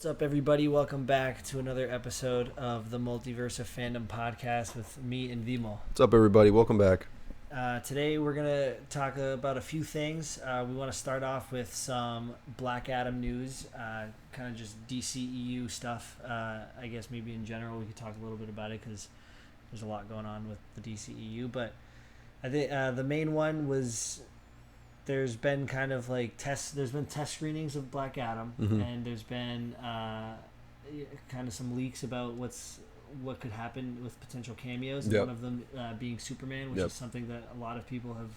What's up, everybody? Welcome back to another episode of the Multiverse of Fandom podcast with me and Vimo. What's up, everybody? Welcome back. Today, we're going to talk about a few things. We want to start off with some Black Adam news, kind of just DCEU stuff. I guess maybe in general we could talk a little bit about it because there's a lot going on with the DCEU. But I think the main one was there's been kind of like there's been test screenings of Black Adam, and there's been kind of some leaks about what could happen with potential cameos. Yep. One of them being Superman, which is something that a lot of people have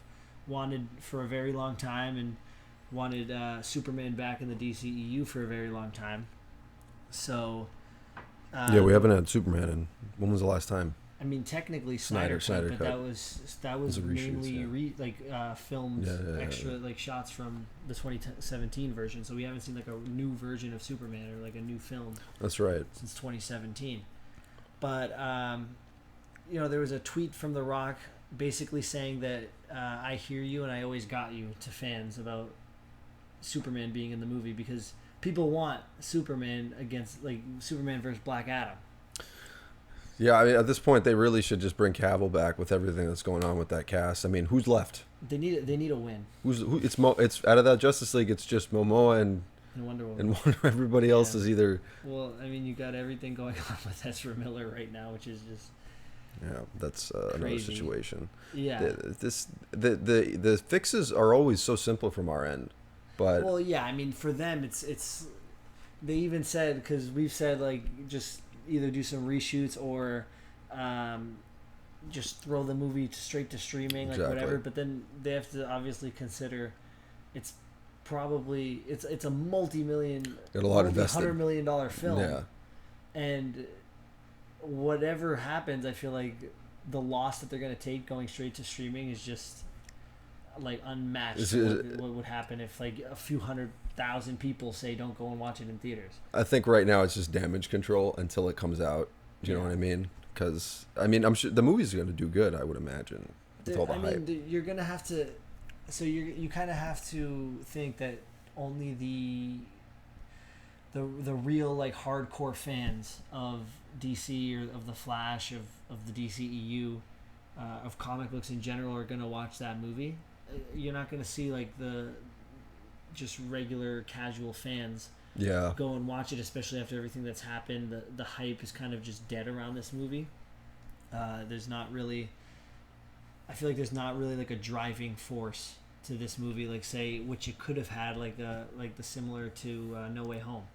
wanted for a very long time, and wanted Superman back in the DCEU for a very long time. So we haven't had Superman in, when was the last time? I mean, technically Snyder cut, but that was mainly filmed extra like shots from the 2017 version. So we haven't seen like a new version of Superman or like a new film. That's right. Since 2017. But there was a tweet from The Rock basically saying that I hear you and I always got you to fans about Superman being in the movie because people want Superman versus Black Adam. Yeah, I mean, at this point, they really should just bring Cavill back with everything that's going on with that cast. I mean, who's left? They need a win. It's out of that Justice League. It's just Momoa and Wonder Woman. And everybody else is either. Well, I mean, you got everything going on with Ezra Miller right now, which is just. Yeah, that's another situation. Yeah. The fixes are always so simple from our end, but. Well, yeah, I mean, for them, it's. They even said, because we've said like just either do some reshoots or just throw the movie straight to streaming, like whatever. But then they have to obviously consider it's probably it's a $100 million film. Yeah. And whatever happens, I feel like the loss that they're going to take going straight to streaming is just like unmatched. What would happen if like a few 100,000 people say don't go and watch it in theaters? I think right now it's just damage control until it comes out. Do you know what I mean? Because I mean, I'm sure the movie's going to do good. I would imagine with all the hype. You're going to have to. So you kind of have to think that only the real like hardcore fans of DC or of the Flash of the DCEU of comic books in general are going to watch that movie. You're not going to see like the just regular casual fans go and watch it, especially after everything that's happened. The hype is kind of just dead around this movie. There's not really. I feel like there's not really like a driving force to this movie, like say which it could have had, like the similar to No Way Home.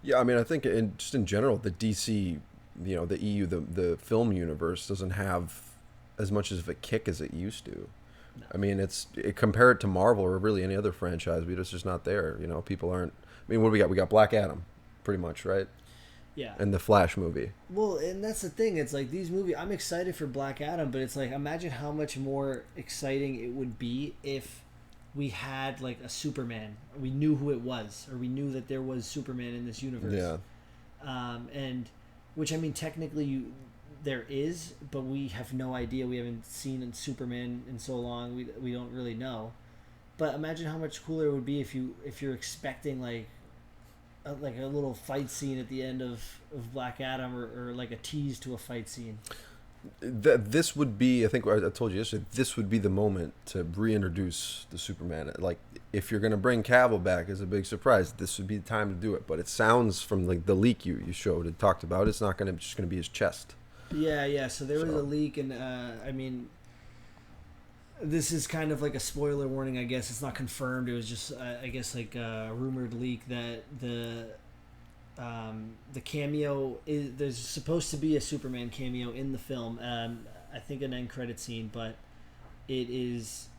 Yeah, I mean, I think in general, the DC, the EU, the film universe doesn't have as much of a kick as it used to. No. I mean, compare it to Marvel or really any other franchise, it's just not there. People aren't. I mean, what do we got? We got Black Adam, pretty much, right? Yeah. And the Flash movie. Well, and that's the thing. It's like these movies. I'm excited for Black Adam, but it's like imagine how much more exciting it would be if we had like a Superman. We knew who it was, or we knew that there was Superman in this universe. Yeah. And which I mean, technically there is, but we have no idea. We haven't seen Superman in so long. We don't really know. But imagine how much cooler it would be if you're expecting like a little fight scene at the end of Black Adam, or like a tease to a fight scene. This would be, I think I told you yesterday, this would be the moment to reintroduce the Superman. Like, if you're going to bring Cavill back as a big surprise, this would be the time to do it. But it sounds from like the leak you showed and talked about, it's not just going to be his chest. Yeah. So there was a leak, and I mean, this is kind of like a spoiler warning, I guess. It's not confirmed. It was just, I guess, like a rumored leak that the cameo there's supposed to be a Superman cameo in the film. I think an end credit scene, but it is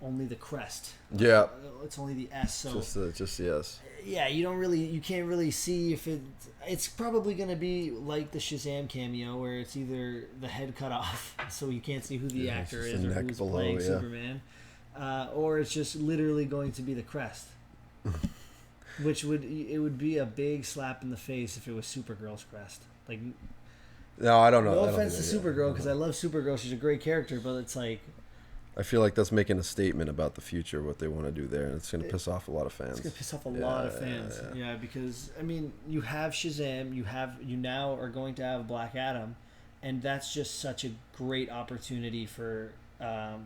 only the crest. Yeah. It's only the S. So just the S. Yeah, you can't really see if it's probably going to be like the Shazam cameo where it's either the head cut off so you can't see who the actor is or who's playing Superman, or it's just literally going to be the crest. Which would be a big slap in the face if it was Supergirl's crest. Like, no, I don't know. No offense to Supergirl, because I love Supergirl. She's a great character, but it's like I feel like that's making a statement about the future, what they want to do there, and it's going to piss off a lot of fans. It's gonna piss off a lot of fans. Yeah, because I mean, you have Shazam, you now are going to have Black Adam, and that's just such a great opportunity for a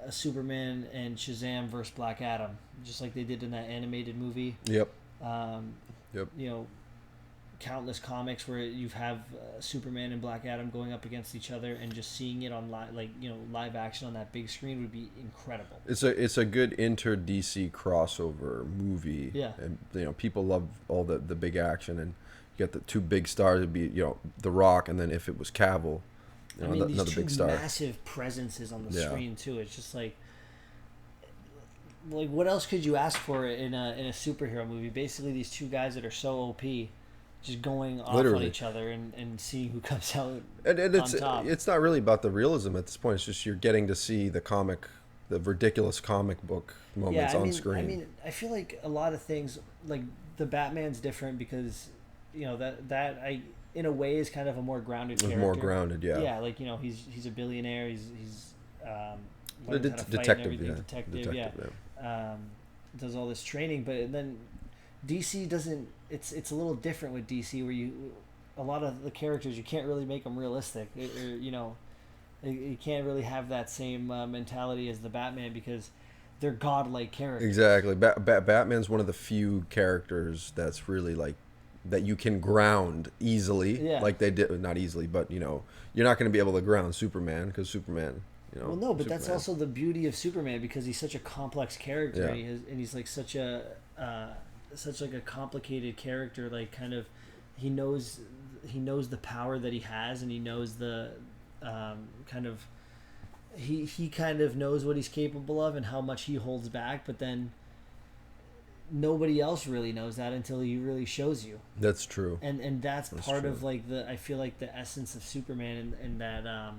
Superman and Shazam versus Black Adam, just like they did in that animated movie. Yep. Yep. Countless comics where you have Superman and Black Adam going up against each other, and just seeing it on live action on that big screen would be incredible. It's a good inter DC crossover movie. Yeah. And people love all the big action, and you get the two big stars would be The Rock, and then if it was Cavill, these another two big star. massive presences on the screen too. It's just like what else could you ask for in a superhero movie? Basically, these two guys that are so OP, just going off on each other and seeing who comes out and on top. It's not really about the realism at this point. It's just you're getting to see the ridiculous comic book moments on screen. I mean, I feel like a lot of things, like the Batman's different because that in a way is kind of a more grounded character. More grounded, yeah. Yeah, he's a billionaire. He's the detective, does all this training, but then DC doesn't. It's a little different with DC, where a lot of the characters you can't really make them realistic. You can't really have that same mentality as the Batman because they're godlike characters. Exactly. Batman's one of the few characters that's really that you can ground easily. Yeah. Like they did, not easily, but you're not going to be able to ground Superman because Superman. Well, no, but that's also the beauty of Superman because he's such a complex character, and he's like such a complicated character. Like kind of, he knows the power that he has, and he knows the he kind of knows what he's capable of and how much he holds back. But then nobody else really knows that until he really shows you. That's true. And that's part of I feel like the essence of Superman and that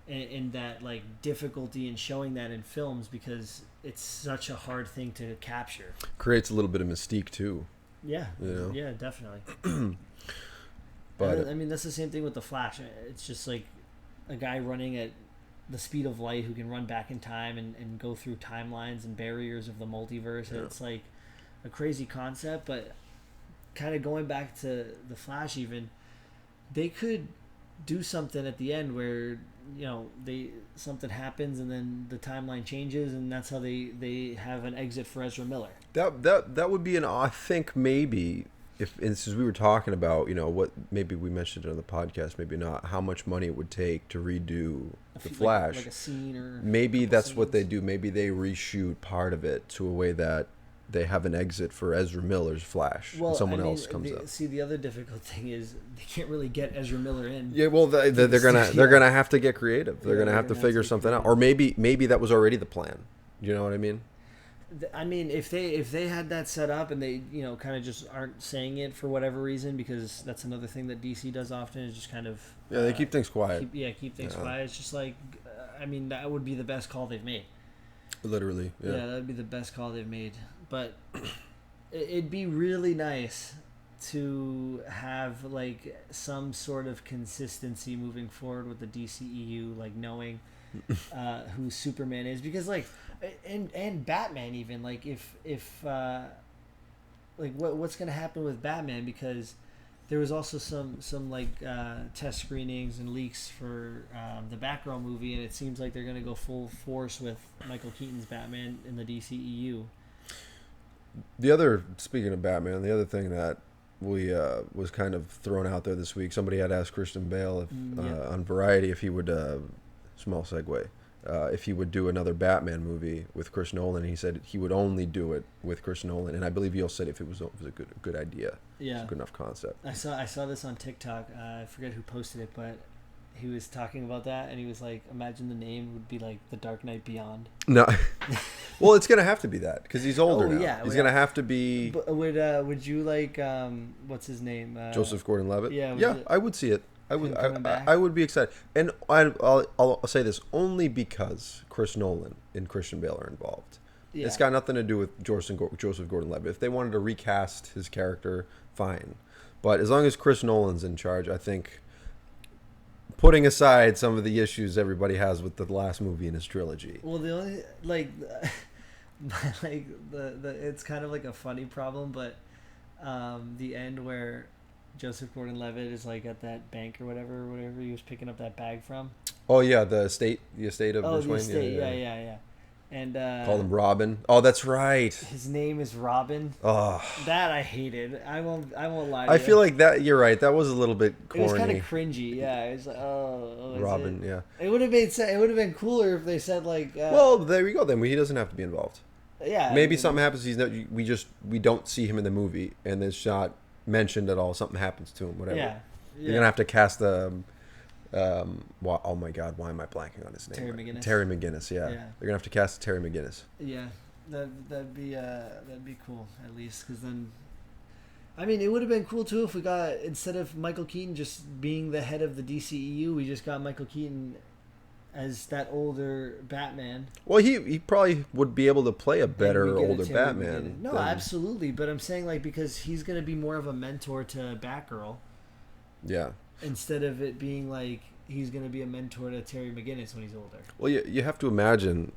in that difficulty in showing that in films because it's such a hard thing to capture. Creates a little bit of mystique too. Yeah. Yeah, definitely. But I mean, that's the same thing with the Flash. It's just like a guy running at the speed of light who can run back in time and go through timelines and barriers of the multiverse. Yeah. It's like a crazy concept, but kind of going back to the Flash, even they could do something at the end where something happens and then the timeline changes, and that's how they have an exit for Ezra Miller. That would be I think maybe and since we were talking about what maybe we mentioned it on the podcast, maybe not, how much money it would take to redo the Flash, like a scene or maybe that's what they do. Maybe they reshoot part of it to a way that they have an exit for Ezra Miller's Flash. Well, and someone else comes up. See, the other difficult thing is they can't really get Ezra Miller in. Yeah, well, they're gonna have to get creative. They're gonna have to figure something out, or maybe that was already the plan. You know what I mean? I mean, if they had that set up and they kind of just aren't saying it for whatever reason, because that's another thing that DC does often is just kind of they keep things quiet. Keep things quiet. It's just like, I mean, that would be the best call they've made. Literally, yeah. Yeah, that would be the best call they've made. But it'd be really nice to have some sort of consistency moving forward with the DCEU, knowing who Superman is, because and Batman even if what's gonna happen with Batman, because there was also some test screenings and leaks for the Batgirl movie, and it seems like they're gonna go full force with Michael Keaton's Batman in the DCEU. Speaking of Batman, the other thing that we was kind of thrown out there this week, somebody had asked Christian Bale on Variety if he would small segue if he would do another Batman movie with Chris Nolan. He said he would only do it with Chris Nolan, and I believe he also said if it was a good idea, yeah, a good enough concept. I saw this on TikTok. I forget who posted it, but he was talking about that, and he was like, imagine the name would be like The Dark Knight Beyond. No. Well, it's gonna have to be that because he's older now. Yeah, he's gonna have to be. But would you what's his name? Joseph Gordon-Levitt. Yeah, I would see it. I would be excited, and I'll say this only because Chris Nolan and Christian Bale are involved. Yeah. It's got nothing to do with Joseph Gordon-Levitt. If they wanted to recast his character, fine, but as long as Chris Nolan's in charge, I think putting aside some of the issues everybody has with the last movie in his trilogy. Well, the only like, like the it's kind of like a funny problem, but the end where Joseph Gordon-Levitt is like at that bank or whatever he was picking up that bag from. Oh yeah, the estate of Oh, Bruce the Wayne. estate, yeah. And Call him Robin. Oh, that's right. his name is Robin. Oh, That I hated. I won't lie to I you. feel like that. You're right. That was a little bit It was corny. kind of cringy. Yeah, it was like, is Robin, it? yeah. It would have been cooler if they said like. Well, there we go. Then he doesn't have to be involved. Yeah. Maybe something happens. We don't see him in the movie, and it's not mentioned at all. Something happens to him. Whatever. Yeah. You're gonna have to cast the. Oh my God! Why am I blanking on his name? Terry McGinnis. Terry McGinnis. Yeah. Yeah. They're gonna have to cast Terry McGinnis. Yeah, that'd be cool at least, because then, I mean, it would have been cool too if we got, instead of Michael Keaton just being the head of the DCEU, we just got Michael Keaton as that older Batman. Well, he probably would be able to play a better And we get a older Terry Batman. McGinnis. No, absolutely, but I'm saying like because he's gonna be more of a mentor to Batgirl. Yeah. Instead of it being like he's going to be a mentor to Terry McGinnis when he's older. Well, you have to imagine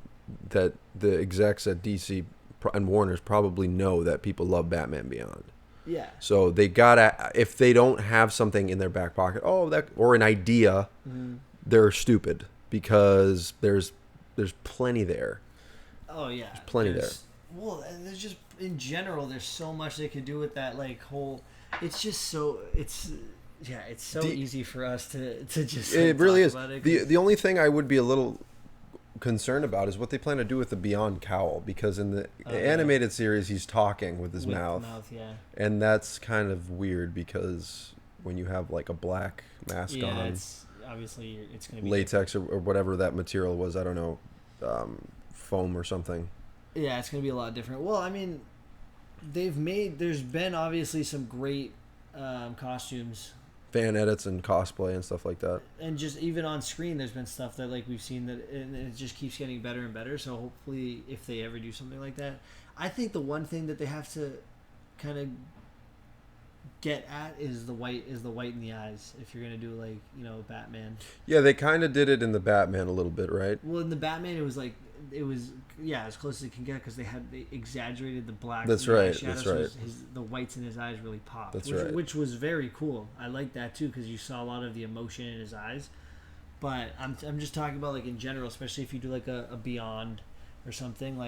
that the execs at DC and Warner's probably know that people love Batman Beyond. Yeah. So they gotta, if they don't have something in their back pocket, or an idea, they're stupid, because there's plenty there. Oh yeah, there's plenty there. Well, there's just in general, there's so much they could do with that whole. It's just so it's so easy for us to just. It really is. About it, The only thing I would be a little concerned about is what they plan to do with the Beyond cowl, because in the animated series he's talking with his mouth, yeah. And that's kind of weird, because when you have like a black mask on, it's obviously it's going to be latex or whatever that material was, I don't know, foam or something. Yeah, it's going to be a lot different. Well, I mean, there's been obviously some great costumes, fan edits and cosplay and stuff like that, and just even on screen there's been stuff that we've seen that, and it just keeps getting better and better. So hopefully if they ever do something like that, I think the one thing that they have to kind of get at is the white in the eyes, if you're gonna do Batman. Yeah, they kind of did it in the Batman a little bit, right? Well, in the Batman it was as close as it can get, because they exaggerated the black. That's right. Shadows, That's right. So the whites in his eyes really popped. That's right. Which was very cool. I like that too, because you saw a lot of the emotion in his eyes. But I'm just talking about in general, especially if you do a Beyond or something,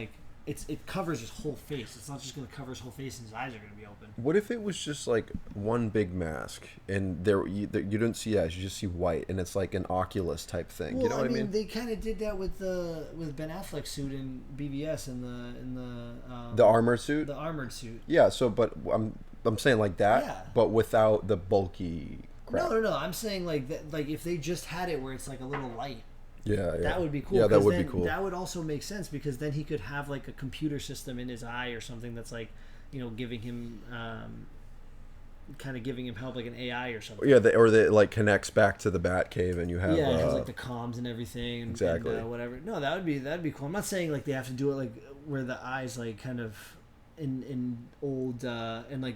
it covers his whole face. It's not just going to cover his whole face and his eyes are going to be open. What if it was just one big mask, and you don't see eyes, you just see white, and it's like an Oculus type thing? Well, you know what I mean? They kind of did that with Ben Affleck's suit in BVS in the armored suit. The armored suit. Yeah. So, but I'm saying like that, Yeah. but without the bulky crap. No. I'm saying that. If they just had it where it's a little light. Yeah. That would be cool. Yeah, that would be cool. That would also make sense, because then he could have a computer system in his eye or something that's giving him kind of giving him help, like an AI or something. Yeah, or that connects back to the Batcave, and you have it has the comms and everything. Exactly. And, whatever. No, that'd be cool. I'm not saying they have to do it where the eyes kind of in old in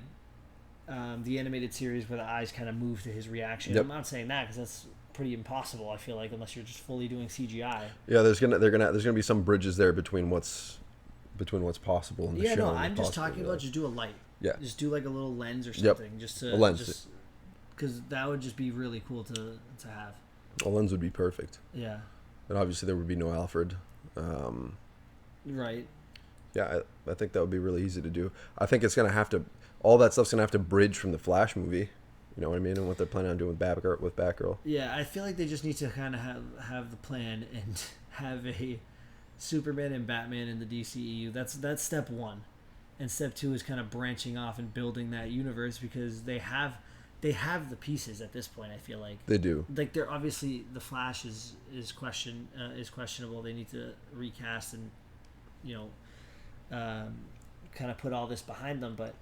the animated series where the eyes kind of move to his reaction. Yep. I'm not saying that, because that's pretty impossible, I feel like, unless you're just fully doing CGI. Yeah, there's gonna be some bridges there between what's possible in the show. Yeah, no, and I'm just possible, talking about just do a light. Yeah. Just do a little lens or something, just to a lens, because that would just be really cool to have. A lens would be perfect. Yeah. And obviously there would be no Alfred. Right. Yeah, I think that would be really easy to do. I think it's gonna have to, all that stuff's gonna have to bridge from the Flash movie. You know what I mean? And what they're planning on doing with Batgirl. Yeah, I feel like they just need to kind of have the plan and have a Superman and Batman in the DCEU. That's step one, and step two is kind of branching off and building that universe, because they have the pieces at this point. I feel like they do. They're obviously, the Flash is questionable. They need to recast and kind of put all this behind them, but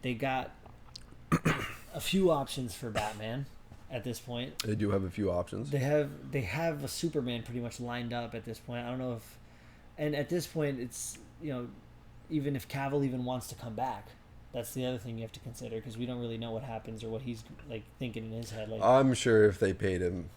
they got a few options for Batman at this point. They do have a few options. They have a Superman pretty much lined up at this point. I don't know if, and at this point it's even if Cavill even wants to come back, that's the other thing you have to consider, because we don't really know what happens or what he's thinking in his head. I'm sure if they paid him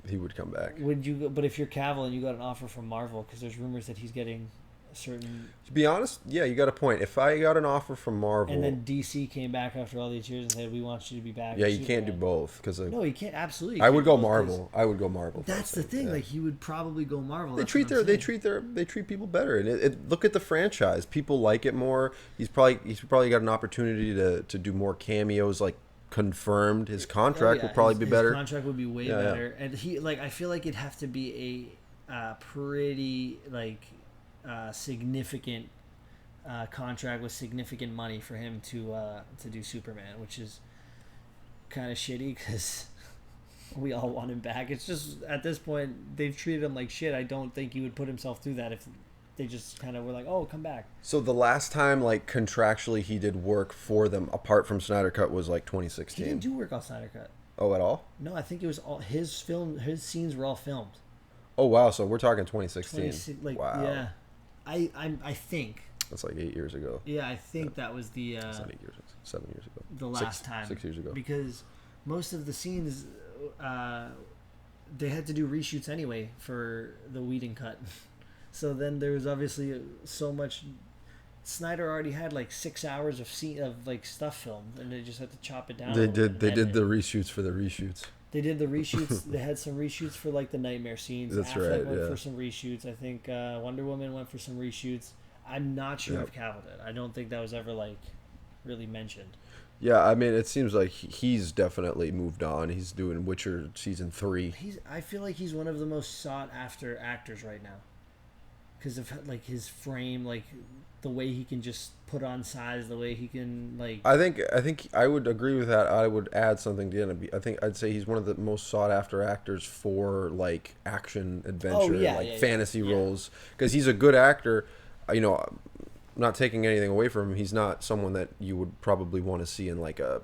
he would come back. Would you? But if you're Cavill and you got an offer from Marvel, because there's rumors that he's getting a certain. To be honest, yeah, you got a point. If I got an offer from Marvel, And then DC came back after all these years and said, "We want you to be back." yeah, as you can't do Superman." both because No, you can't. Absolutely, I can't would do go both, 'cause Marvel. I would go Marvel. That's the thing. Yeah. Like he would probably go Marvel. They That's treat what I'm saying. they treat people better, and look at the franchise. People like it more. He's probably got an opportunity to do more cameos, like confirmed. His contract will probably be better. His contract would be way better, and he like I feel like it'd have to be a pretty like significant contract with significant money for him to do Superman, which is kind of shitty because we all want him back. It's just at this point they've treated him like shit. I don't think he would put himself through that if they just kind of were like, "Oh, come back." So the last time, like contractually, he did work for them apart from Snyder Cut was like 2016. He didn't do work on Snyder Cut. Oh, at all? No, I think it was all his scenes were all filmed. Oh wow! So we're talking 2016. Like, wow. Yeah, I think. That's like 8 years ago. Yeah, I think that was the. It's not 8 years. 7 years ago. The last time. 6 years ago. Because most of the scenes, they had to do reshoots anyway for the Whedon cut. So then there was obviously so much. Snyder already had like 6 hours of stuff filmed, and they just had to chop it down. They did the reshoots for the reshoots. They did the reshoots. They had some reshoots for like the nightmare scenes. That's Affleck right. went Yeah. for some reshoots. I think Wonder Woman went for some reshoots. I'm not sure if Cavill did. I don't think that was ever like really mentioned. Yeah, I mean, it seems like he's definitely moved on. He's doing Witcher season 3. I feel like he's one of the most sought after actors right now, because of like his frame, like the way he can just put on size, the way he can like. I think I would agree with that. I would add something to it. I think I'd say he's one of the most sought after actors for like action adventure, fantasy roles, because he's a good actor. You know, I'm not taking anything away from him. He's not someone that you would probably want to see in like a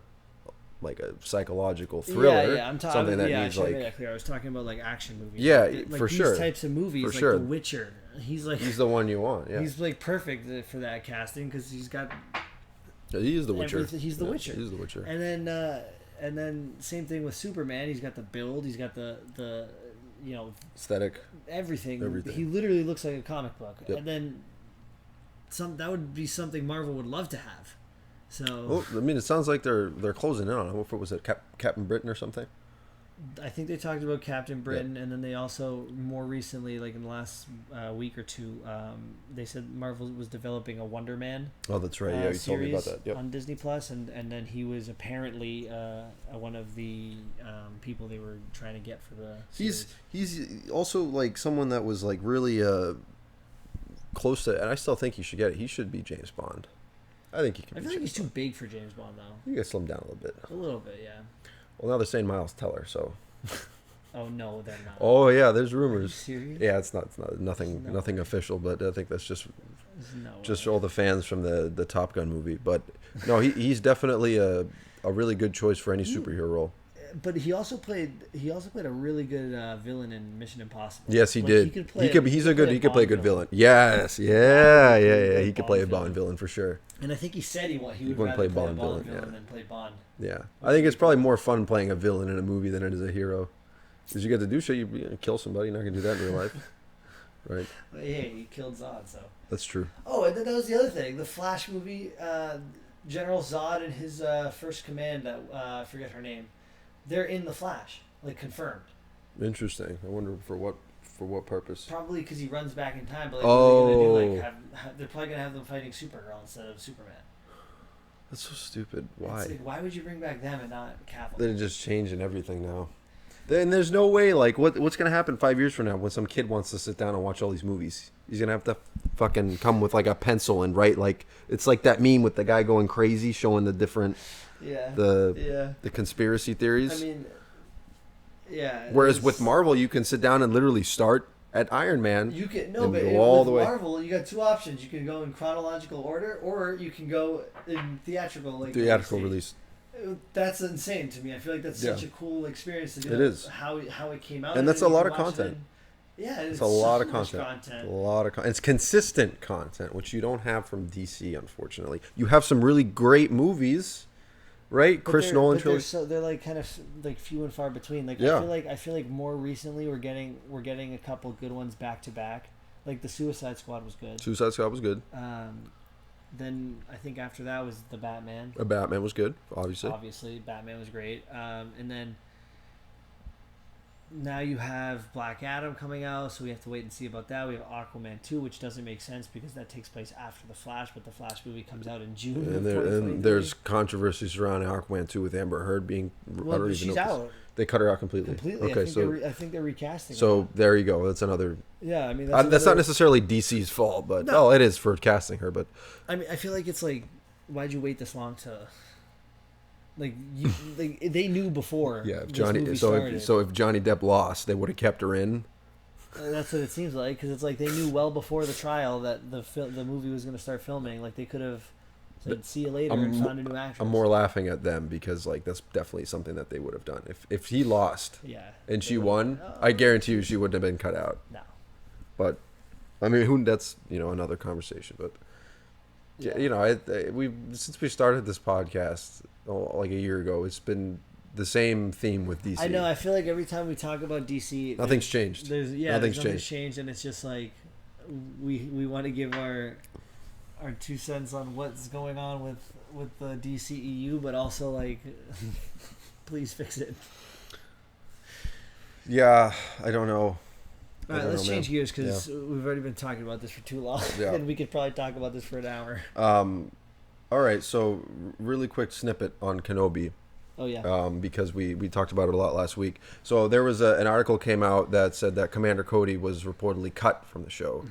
psychological thriller. Yeah, I'm talking. Something that yeah, needs I should like. make that clear. I was talking about like action movies. Yeah, like for these sure. Types of movies, For like sure. The Witcher. He's the one you want. Yeah, he's like perfect for that casting because he's got. Yeah, he is the Witcher. He's the Witcher. He's the Witcher. And then same thing with Superman. He's got the build. He's got the Aesthetic. everything. Everything. He literally looks like a comic book. Yep. And then that would be something Marvel would love to have. So Well, I mean, it sounds like they're closing in on it. What was it, Captain Britain or something? I think they talked about Captain Britain, and then they also more recently, like in the last week or two, they said Marvel was developing a Wonder Man. Oh, that's right. Yeah, you told me about series that. Yep. on Disney Plus, and then he was apparently one of the people they were trying to get for the. Series. He's also like someone that was like really close to, and I still think he should get it. He should be James Bond. I think he can. I feel like he's too big for James Bond, though. You gotta slim down a little bit. A little bit, yeah. Well, now they're saying Miles Teller, so. Oh no, they're not. Oh yeah, there's Are you rumors. serious? Yeah, it's not nothing No. nothing official, but I think that's just No. all the fans from the Top Gun movie. But no, he's definitely a really good choice for any superhero role. But he also played a really good villain in Mission Impossible. Yes, he Like, did. He could play a good villain. Yes, yeah. He could play a Bond villain for sure. And I think he said he would wouldn't rather play play a Bond Bond villain, villain than play Bond. Yeah, I think it's probably more fun playing a villain in a movie than it is a hero, because you get to do shit. You kill somebody. You're not gonna do that in real life, right? But hey, he killed Zod, so. That's true. Oh, and then that was the other thing. The Flash movie, General Zod and his first command, I forget her name, they're in the Flash, like confirmed. Interesting. I wonder for what purpose. Probably because he runs back in time. But like, what are they gonna do? Like, they're probably gonna have them fighting Supergirl instead of Superman. That's so stupid. Why? Like, why would you bring back them and not Cavill? They're just changing everything now. Then there's no way. Like, what's gonna happen 5 years from now when some kid wants to sit down and watch all these movies? He's gonna have to fucking come with like a pencil and write like it's like that meme with the guy going crazy showing the different the conspiracy theories. I mean, yeah. Whereas with Marvel, you can sit down and literally start at Iron Man. You can and but go all the way. Marvel, you got two options. You can go in chronological order, or you can go in theatrical Release. That's insane to me. I feel like that's such a cool experience to do. It is how it came out, and that's a lot of content. It's a lot of so content. much content. A lot of it's consistent content, which you don't have from DC, unfortunately. You have some really great movies, right? But Chris Nolan they're trilogy. they're like kind of like few and far between. Like Yeah. I feel like more recently we're getting a couple good ones back to back. Like the Suicide Squad was good. Suicide Squad was good. Then I think after that was the Batman. Batman was good, obviously. Obviously, Batman was great. And then now you have Black Adam coming out, so we have to wait and see about that. We have Aquaman 2, which doesn't make sense because that takes place after the Flash, but the Flash movie comes out in June. And there's controversy surrounding Aquaman 2 with Amber Heard being. Well, she's out. They cut her out completely. Okay, I think they're recasting. So there you go. That's another. Yeah, I mean that's not necessarily DC's fault, but it is for casting her. But I mean, I feel like it's like, why'd you wait this long to? Like they knew before. Yeah, if Johnny Depp lost, they would have kept her in. That's what it seems like, because it's like they knew well before the trial that the movie was going to start filming. Like they could have said, "See you later," and found a new actress. I'm more laughing at them because like that's definitely something that they would have done if he lost. Yeah. And she won, I guarantee you she wouldn't have been cut out. No. But I mean, that's another conversation. But yeah, we since we started this podcast like a year ago, it's been the same theme with DC. I know. I feel like every time we talk about DC, nothing's changed. Nothing's changed, and it's just like we want to give our 2 cents on what's going on with the DCEU, but also like, please fix it. Yeah, I don't know. All right, let's change gears because we've already been talking about this for too long, and we could probably talk about this for an hour. All right, so really quick snippet on Kenobi. Oh yeah. Because we talked about it a lot last week. So there was an article came out that said that Commander Cody was reportedly cut from the show,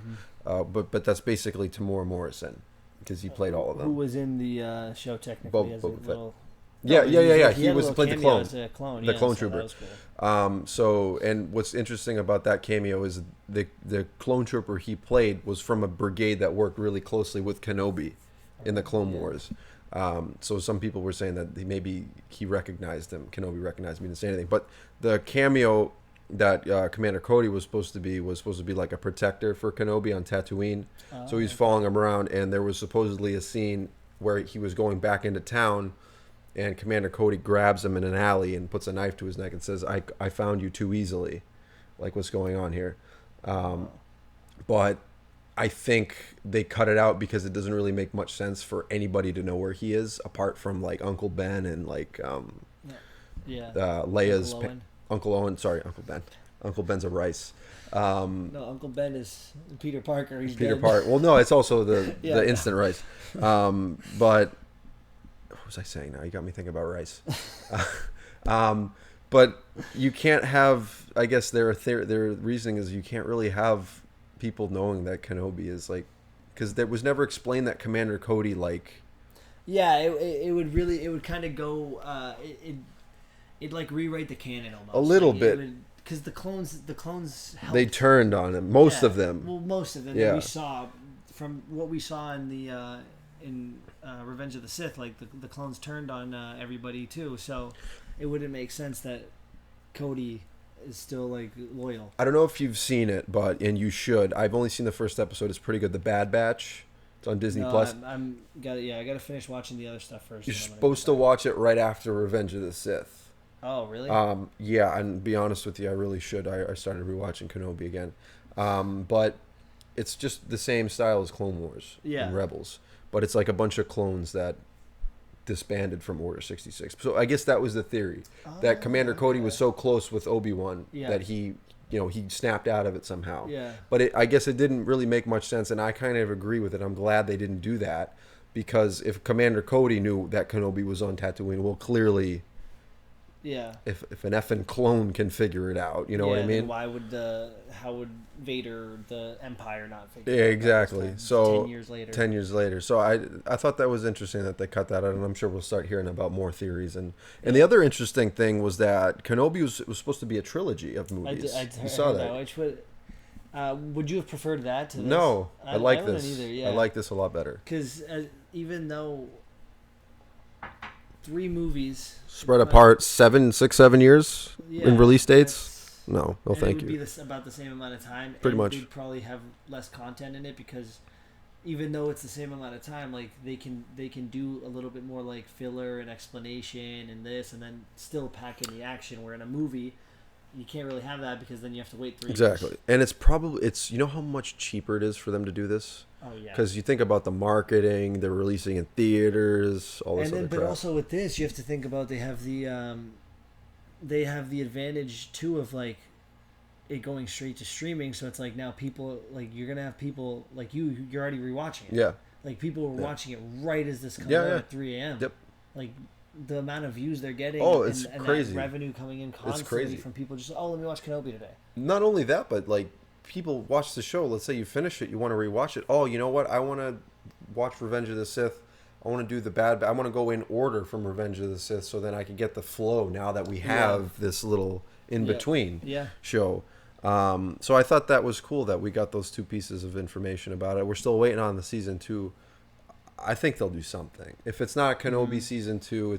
but that's basically Tamora Morrison because he played all of them. Who was in the show technically as a little. Yeah. He was played the clone. As a clone. The clone so trooper. That was cool. So and what's interesting about that cameo is the clone trooper he played was from a brigade that worked really closely with Kenobi in the Clone Wars. So some people were saying that maybe he recognized him. Kenobi recognized him. He didn't say anything. But the cameo that Commander Cody was supposed to be like a protector for Kenobi on Tatooine. So he's following him around, and there was supposedly a scene where he was going back into town, and Commander Cody grabs him in an alley and puts a knife to his neck and says, I found you too easily. Like, what's going on here? But I think they cut it out because it doesn't really make much sense for anybody to know where he is, apart from like Uncle Ben and like Leia's Uncle Owen. Sorry, Uncle Ben. Uncle Ben's a Rice. No, Uncle Ben is Peter Parker. He's Peter dead. Parker. Well, no, it's also the instant Rice. But what was I saying now? You got me thinking about Rice. But you can't have. I guess their reasoning is you can't really have people knowing that Kenobi is like, because there was never explained that Commander Cody like. Yeah, it would kind of go. It'd like rewrite the canon almost a little bit because the clones helped. They turned on him. Most of them. Well, most of them. Yeah. We saw from what we saw in the Revenge of the Sith, like the clones turned on everybody too. So it wouldn't make sense that Cody is still like loyal. I don't know if you've seen it, and you should. I've only seen the first episode. It's pretty good. The Bad Batch. It's on Disney Plus. I gotta finish watching the other stuff first. You're supposed to watch it right after Revenge of the Sith. Oh, really? Yeah, and be honest with you, I really should. I started rewatching Kenobi again. But it's just the same style as Clone Wars and Rebels. But it's like a bunch of clones that disbanded from Order 66. So I guess that was the theory. That Commander Cody was so close with Obi-Wan that he snapped out of it somehow. Yeah. But I guess it didn't really make much sense, and I kind of agree with it. I'm glad they didn't do that, because if Commander Cody knew that Kenobi was on Tatooine, well, clearly... Yeah. If an effing clone can figure it out, you know what I mean? Then how would Vader, the Empire, not figure it out? Yeah, exactly. So 10 years later. 10 years later. So I thought that was interesting that they cut that out, and I'm sure we'll start hearing about more theories. And the other interesting thing was that Kenobi was supposed to be a trilogy of movies. I saw that. Which would you have preferred that to this? No, I like this. Either, yeah. I like this a lot better. Because even though 3 movies spread apart 7 years in release dates. Thank you. It would be about the same amount of time. Pretty much. They'd probably have less content in it because even though it's the same amount of time, like they can do a little bit more like filler and explanation and this, and then still pack in the action. Where in a movie, you can't really have that because then you have to wait 3 Exactly. years. And it's you know how much cheaper it is for them to do this? Oh yeah. Because you think about the marketing, they're releasing in theaters, all this And then, other but crap. also with this, you have to think about they have the advantage too of like it going straight to streaming. So it's like now people like you're gonna have people like you're already rewatching it. Yeah. Like people were Yeah. watching it right as this comes Yeah, out yeah. at 3 a.m. Yep. Like the amount of views they're getting. Oh, it's and crazy. That revenue coming in constantly crazy. from people just let me watch Kenobi today. Not only that, but like people watch the show. Let's say you finish it, you want to rewatch it. Oh, you know what? I want to watch Revenge of the Sith. I want to do the bad. I want to go in order from Revenge of the Sith, so then I can get the flow. Now that we have this little in between show. So I thought that was cool that we got those two pieces of information about it. We're still waiting on the season 2. I think they'll do something. If it's not Kenobi season 2,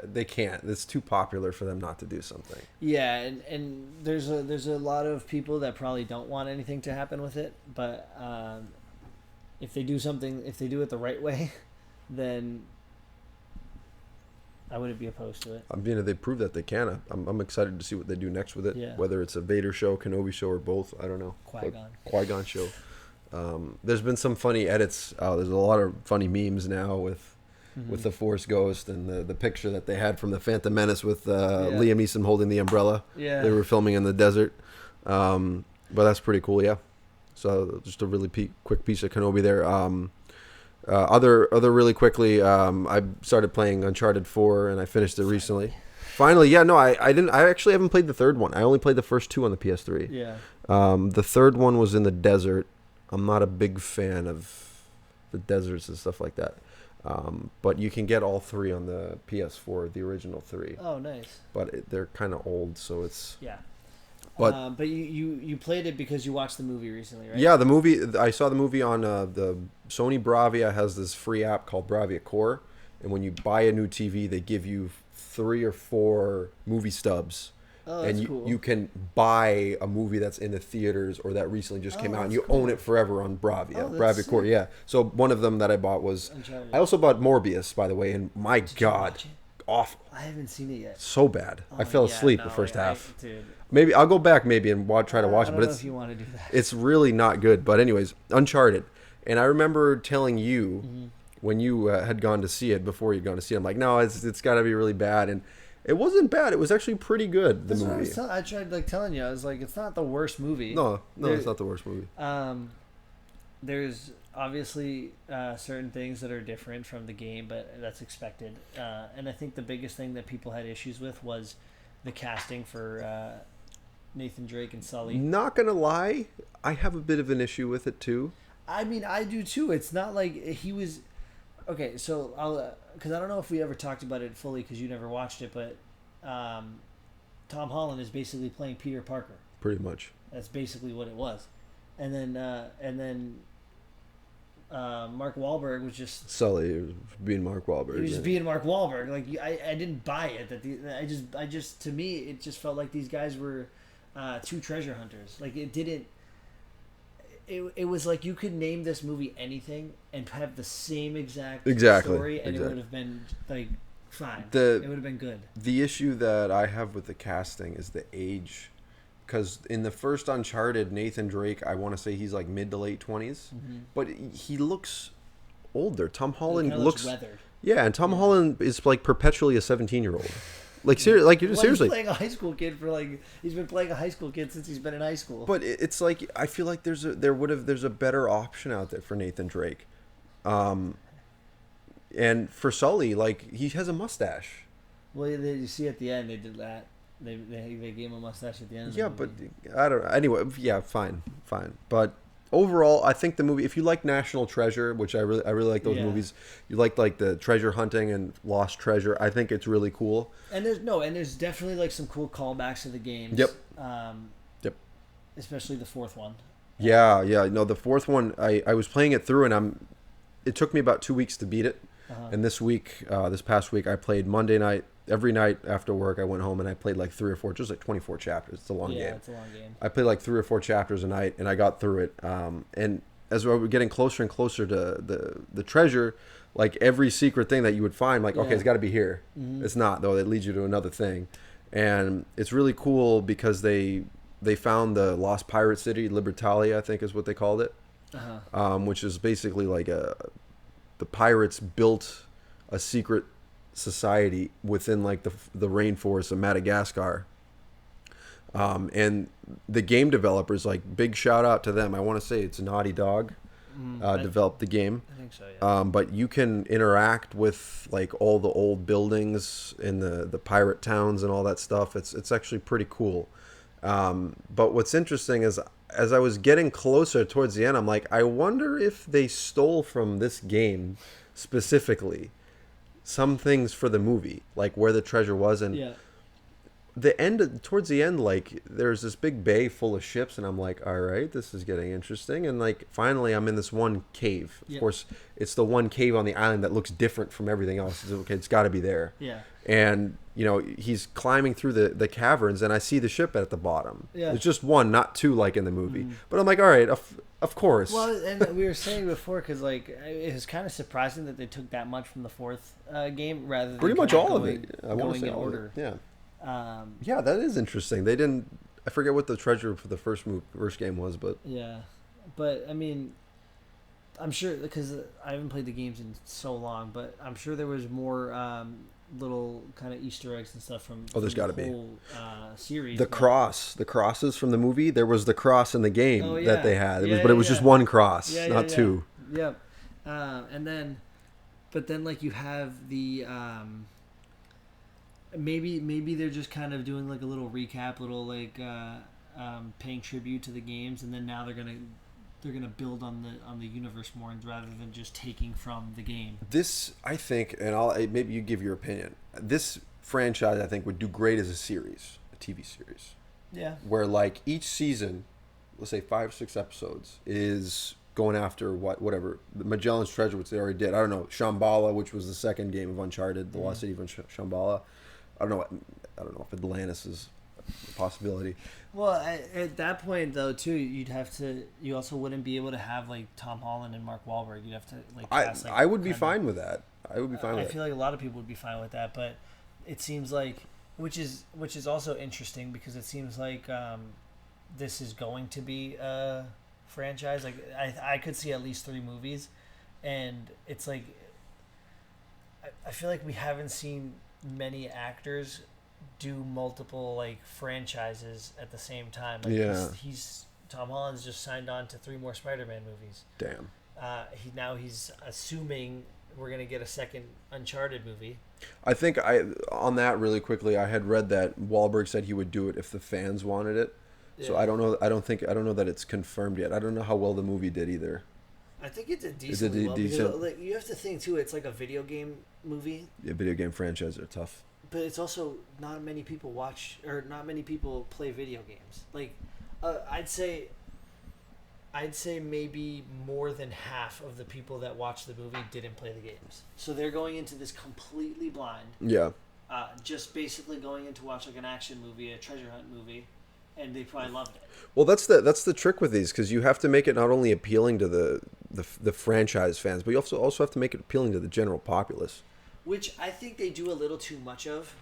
they can't. It's too popular for them not to do something. Yeah, and there's a lot of people that probably don't want anything to happen with it, but if they do it the right way, then I wouldn't be opposed to it. I mean, they prove that they can. I'm excited to see what they do next with it. Yeah. Whether it's a Vader show, Kenobi show, or both. I don't know. Qui-Gon show. There's been some funny edits. There's a lot of funny memes now with the Force Ghost and the picture that they had from the Phantom Menace with Liam Neeson holding the umbrella. Yeah. They were filming in the desert. But that's pretty cool, yeah. So just a really quick piece of Kenobi there. Other really quickly, I started playing Uncharted 4 and I finished it recently. Finally, yeah, no, I didn't. I actually haven't played the third one. I only played the first 2 on the PS3. Yeah. The third one was in the desert. I'm not a big fan of the deserts and stuff like that. But you can get all 3 on the PS4, the original 3. Oh, nice. But they're kind of old, so it's... Yeah. But you played it because you watched the movie recently, right? Yeah, the movie. I saw the movie on the Sony Bravia has this free app called Bravia Core, and when you buy a new TV, they give you 3 or 4 movie stubs. Oh, that's and cool. you can buy a movie that's in the theaters or that recently just came out, and you own it forever on Bravia. Bravia Core, yeah. So one of them that I bought was... Uncharted. I also bought Morbius, by the way, and my Did you God, watch it? awful. I haven't seen it yet. So bad. I fell asleep the first I- half. Dude, Maybe I'll go back maybe and try to watch I it, don't but know if you want to do that. it's really not good. But anyways, Uncharted. And I remember telling you when you had gone to see it, before you'd gone to see it, I'm like, no, it's got to be really bad. And it wasn't bad. It was actually pretty good, the That's what I movie. was I tried telling you. I was like, it's not the worst movie. No, it's not the worst movie. There's obviously certain things that are different from the game, but that's expected. And I think the biggest thing that people had issues with was the casting for Nathan Drake and Sully. Not going to lie, I have a bit of an issue with it too. I mean, I do too. It's not like he was... Okay, so I'll... Because I don't know if we ever talked about it fully because you never watched it, but Tom Holland is basically playing Peter Parker. Pretty much. That's basically what it was. And then Mark Wahlberg was just... Sully was being Mark Wahlberg. He was just being Mark Wahlberg. Like I didn't buy it. I just to me it just felt like these guys were 2 treasure hunters. Like it didn't. It was like you could name this movie anything and have the same exact story, and it would have been like fine. It would have been good. The issue that I have with the casting is the age. Because in the first Uncharted, Nathan Drake, I want to say he's like mid to late 20s, but he looks older. Tom Holland looks weathered. Yeah, and Tom Holland is like perpetually a 17-year-old. Like seriously. He's playing a high school kid he's been playing a high school kid since he's been in high school. But it's like I feel like there's a better option out there for Nathan Drake, and for Sully, like he has a mustache. Well, you see at the end they did that. They gave him a mustache at the end. Yeah, but I don't know. Anyway, yeah, fine. But overall, I think the movie. If you like National Treasure, which I really like those movies, you like the treasure hunting and Lost Treasure. I think it's really cool. And there's definitely like some cool callbacks to the games. Yep. Yep. Especially the 4th one. Yeah. No, the 4th one. I was playing it through, and it took me about 2 weeks to beat it. And this past week, I played Monday night. Every night after work, I went home and I played like 3 or 4, just like 24 chapters. It's a long game. Yeah, it's a long game. I played like 3 or 4 chapters a night, and I got through it. And as we're getting closer and closer to the treasure, like every secret thing that you would find, like, okay, it's got to be here. It's not, though. It leads you to another thing. And it's really cool because they found the Lost Pirate City, Libertalia, I think is what they called it, which is basically like the pirates built a secret society within like the rainforest of Madagascar. And the game developers, like, big shout out to them. I want to say it's Naughty Dog developed the game. I think so, yeah. But you can interact with like all the old buildings in the pirate towns and all that stuff. It's actually pretty cool. But what's interesting is, as I was getting closer towards the end, I'm like, I wonder if they stole from this game specifically some things for the movie, like where the treasure was. And towards the end, like, there's this big bay full of ships, and I'm like, all right, this is getting interesting. And like, finally, I'm in this one cave. Of course, it's the one cave on the island that looks different from everything else. It's, okay, it's got to be there. Yeah. And you know, he's climbing through the caverns, and I see the ship at the bottom. Yeah. It's just one, not two, like in the movie. But I'm like, all right, of course. Well, and we were saying before, because like it was kind of surprising that they took that much from the fourth game rather than pretty much all of it. I want going to say in all order. of it. Yeah. Yeah, that is interesting. They didn't. I forget what the treasure for the first game was, but yeah, but I mean, I'm sure, because I haven't played the games in so long, but I'm sure there was more little kind of Easter eggs and stuff from. Oh, there's got to be series. The crosses from the movie. There was the cross in the game that they had. It was just one cross, not two. Yeah, and then, but then like you have the. Maybe they're just kind of doing like a little recap, paying tribute to the games, and then now they're gonna build on the universe more, rather than just taking from the game. This, I think, and maybe you give your opinion. This franchise, I think, would do great as a series, a TV series. Yeah. Where like each season, let's say 5 or 6 episodes, is going after whatever the Magellan's Treasure, which they already did. I don't know, Shambhala, which was the second game of Uncharted, the Lost City of Shambhala. I don't know if Atlantis is a possibility. Well, at that point though, too, you also wouldn't be able to have like Tom Holland and Mark Wahlberg. You'd have to like. Cast, I would be fine with that. I would be fine with that. I feel like a lot of people would be fine with that, but it seems like, which is also interesting, because it seems like this is going to be a franchise. Like I could see at least 3 movies, and it's like I feel like we haven't seen many actors do multiple like franchises at the same time. Like, he's Tom Holland's just signed on to 3 more Spider-Man movies. Damn. He's assuming we're gonna get a second Uncharted movie. I think on that really quickly, I had read that Wahlberg said he would do it if the fans wanted it. Yeah. So I don't know. I don't know that it's confirmed yet. I don't know how well the movie did either. I think it's a decent. Because, like, you have to think too. It's like a video game movie. Yeah, video game franchises are tough. But it's also not many people watch, or not many people play video games. Like, I'd say maybe more than half of the people that watched the movie didn't play the games. So they're going into this completely blind. Yeah. Just basically going in to watch like an action movie, a treasure hunt movie, and they probably loved it. Well, that's the trick with these, because you have to make it not only appealing to the franchise fans, but you also have to make it appealing to the general populace. Which I think they do a little too much of,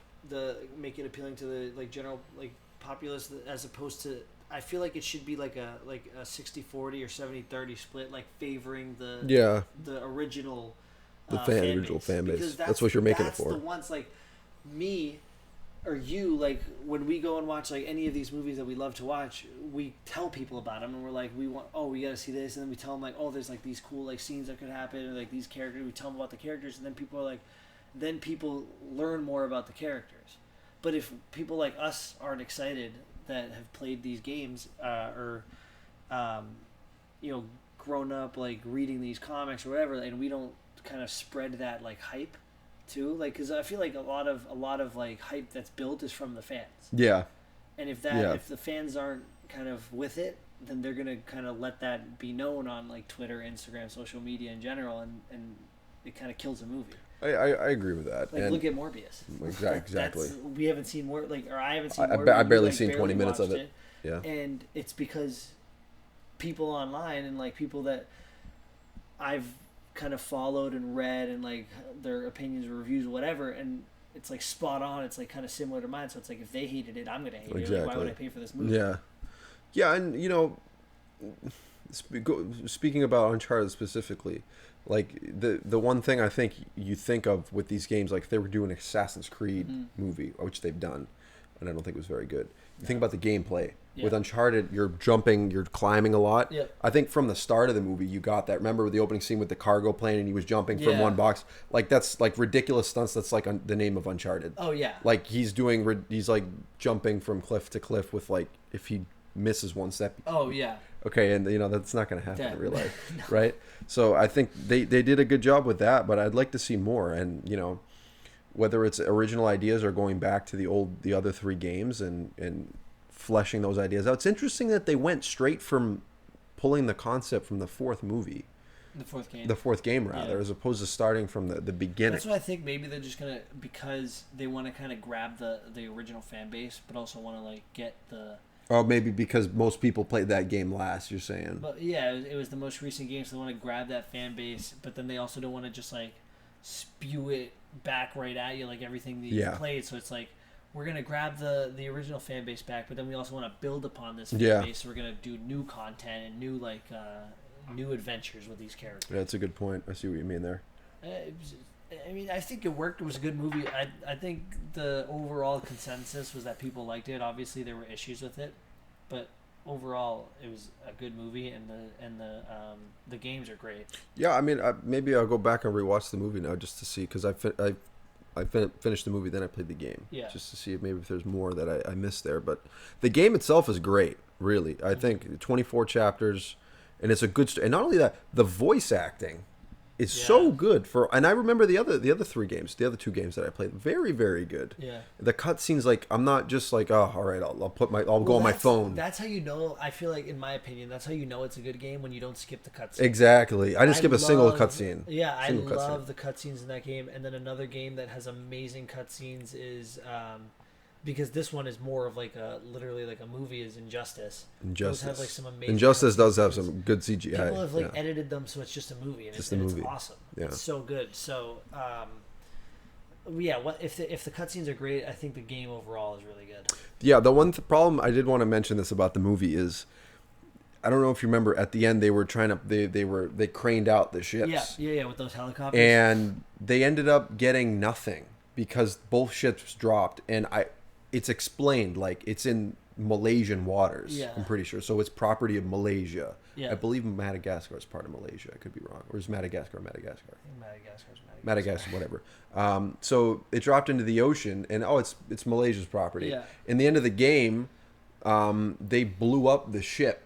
make it appealing to the like general like populace, as opposed to, I feel like it should be like a 60-40 or 70-30 split, like favoring the original original fan base. That's what you're making it for. That's the ones like me or you, like when we go and watch like any of these movies that we love to watch, we tell people about them, and we're like, we got to see this, and then we tell them like, oh, there's like these cool like scenes that could happen, or like these characters. We tell them about the characters, and then people are like, then people learn more about the characters. But if people like us aren't excited, that have played these games, or grown up like reading these comics or whatever, and we don't kind of spread that like hype too, like, because I feel like a lot of like hype that's built is from the fans. Yeah. And if the fans aren't kind of with it, then they're gonna kind of let that be known on like Twitter, Instagram, social media in general, and it kind of kills a movie. I agree with that. Like, look at Morbius. Exactly. We haven't seen I haven't seen Morbius. I've barely seen 20 minutes of it. Yeah. And it's because people online and like people that I've kind of followed and read and like their opinions, reviews, whatever, and it's like spot on. It's like kind of similar to mine. So it's like if they hated it, I'm gonna hate it. Like, why would I pay for this movie? Yeah, yeah, and you know, speaking about Uncharted specifically, like the one thing I think you think of with these games, like if they were doing an Assassin's Creed movie, which they've done, and I don't think it was very good. You think about the gameplay. Yeah. With Uncharted, you're jumping, you're climbing a lot. Yeah. I think from the start of the movie, you got that. Remember the opening scene with the cargo plane and he was jumping from one box? Like, that's like ridiculous stunts. That's like the name of Uncharted. Oh, yeah. Like, he's like jumping from cliff to cliff with like, if he misses one step. Oh, yeah. Okay, and you know, that's not going to happen in real life, No. right? So I think they did a good job with that, but I'd like to see more. And, you know, whether it's original ideas or going back to the other three games and fleshing those ideas out. It's interesting that they went straight from pulling the concept from the fourth movie. The fourth game, rather, as opposed to starting from the beginning. That's what I think. Maybe they're just gonna, because they want to kind of grab the original fan base, but also want to like get the. Or maybe because most people played that game last. You're saying. But yeah, it was the most recent game, so they want to grab that fan base, but then they also don't want to just like spew it back right at you like everything that you played. So it's like, we're going to grab the original fan base back, but then we also want to build upon this fan base. So we're going to do new content and new like new adventures with these characters. Yeah, that's a good point. I see what you mean there. I mean, I think it worked. It was a good movie. I think the overall consensus was that people liked it. Obviously, there were issues with it, but overall, it was a good movie, and the games are great. Yeah, I mean, maybe I'll go back and rewatch the movie now just to see, because I finished the movie, then I played the game. Yeah. Just to see if maybe if there's more that I missed there. But the game itself is great, really. I think 24 chapters, and it's a good story. And not only that, the voice acting is so good and I remember the other three games, the other two games that I played, very, very good. Yeah. The cutscenes, like, I'm not just like, oh, all right, I'll go on my phone. That's how you know. I feel like, in my opinion, that's how you know it's a good game, when you don't skip the cutscenes. Exactly. I just skip a single cutscene. Yeah, I love the cutscenes in that game. And then another game that has amazing cutscenes is because this one is more of like literally like a movie, is Injustice. Those have like some amazing. Injustice does have some good CGI. People have like edited them so it's just a movie, and it's awesome. Yeah. It's so good. So yeah, what if the cutscenes are great? I think the game overall is really good. Yeah, the one problem I did want to mention this about the movie is, I don't know if you remember, at the end they were trying to they craned out the ships. Yeah, with those helicopters. And they ended up getting nothing because both ships dropped, and it's explained like it's in Malaysian waters. Yeah. I'm pretty sure. So it's property of Malaysia. Yeah. I believe Madagascar is part of Malaysia. I could be wrong. Or is Madagascar? Madagascar, whatever. So it dropped into the ocean, and it's Malaysia's property. Yeah. In the end of the game, they blew up the ship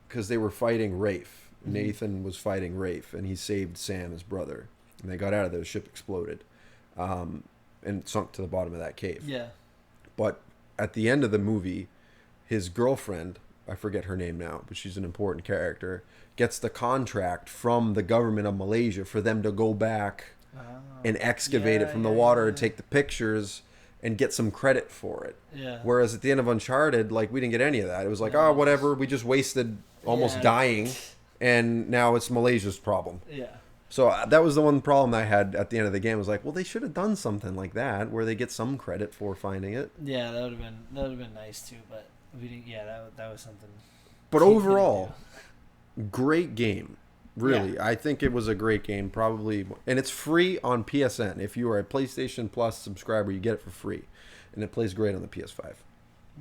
because they were fighting Rafe. Mm-hmm. Nathan was fighting Rafe, and he saved Sam, his brother. And they got out of there. The ship exploded, and sunk to the bottom of that cave. Yeah. But at the end of the movie, his girlfriend, I forget her name now, but she's an important character, gets the contract from the government of Malaysia for them to go back and excavate it from the water and take the pictures and get some credit for it. Yeah. Whereas at the end of Uncharted, like, we didn't get any of that. It was like, whatever, we just wasted almost dying, and now it's Malaysia's problem. Yeah. So that was the one problem I had at the end of the game. I was like, well, they should have done something like that where they get some credit for finding it. Yeah, that would have been nice too, but we didn't. Yeah, that was something. But overall, great game. Really, I think it was a great game. Probably, and it's free on PSN. If you are a PlayStation Plus subscriber, you get it for free, and it plays great on the PS5.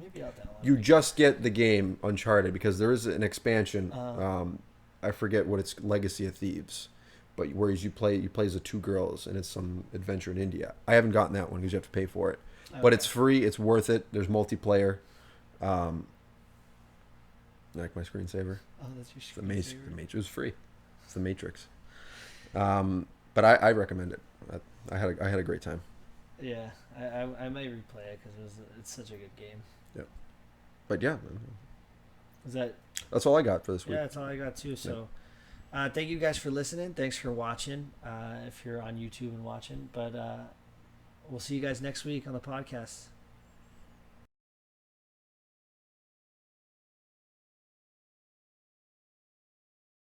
Maybe I'll download it. You just get the game Uncharted because there is an expansion. I forget what it's, Legacy of Thieves. But whereas you play as the two girls, and it's some adventure in India. I haven't gotten that one because you have to pay for it. Okay. But it's free. It's worth it. There's multiplayer. Like my screensaver. Oh, that's your screensaver. The Matrix. It was free. It's the Matrix. But I recommend it. I had a great time. Yeah, I might replay it because it's such a good game. Yeah. But yeah. That's all I got for this week. Yeah, that's all I got too. So. Yeah. Thank you guys for listening. Thanks for watching, if you're on YouTube and watching. But we'll see you guys next week on the podcast.